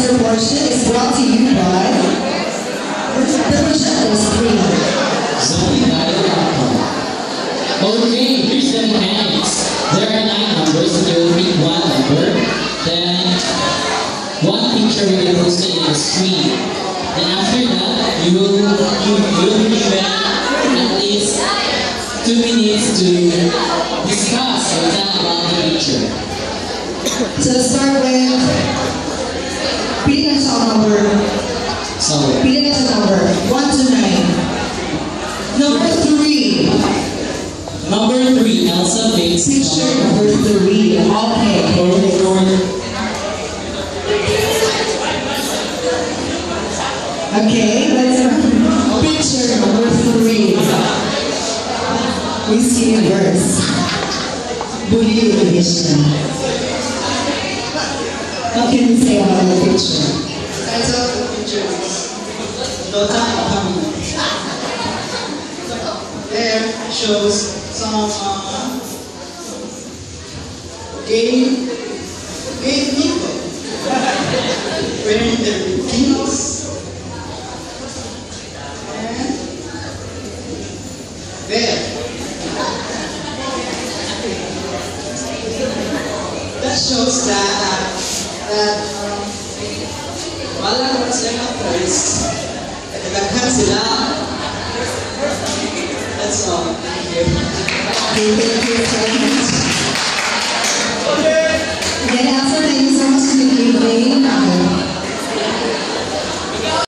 answer portion is brought to you by the Projecto Screen. Okay, here's the mechanics. There are 9 numbers, so you will pick one number. Then, one picture will be posted in the screen. Then after that, you will be given at least 2 minutes to discuss or tell about the picture. So let's start with pili ka sa number. So, Pili ka sa number 1 to 9. Number 3. number 3, Elsa picks Picture number 3. Okay. Okay, let's picture number 3. Whiskey Universe. Bully edition. What can you say about the picture? Title of the picture is Daughter Empowerment. There shows some gay people wearing their bikinis. And there. That shows that wala naman sila ng price. Nagaghan sila. That's all. Thank you. Okay, thank you so much. Again, Elsa, thank you so much for the evening.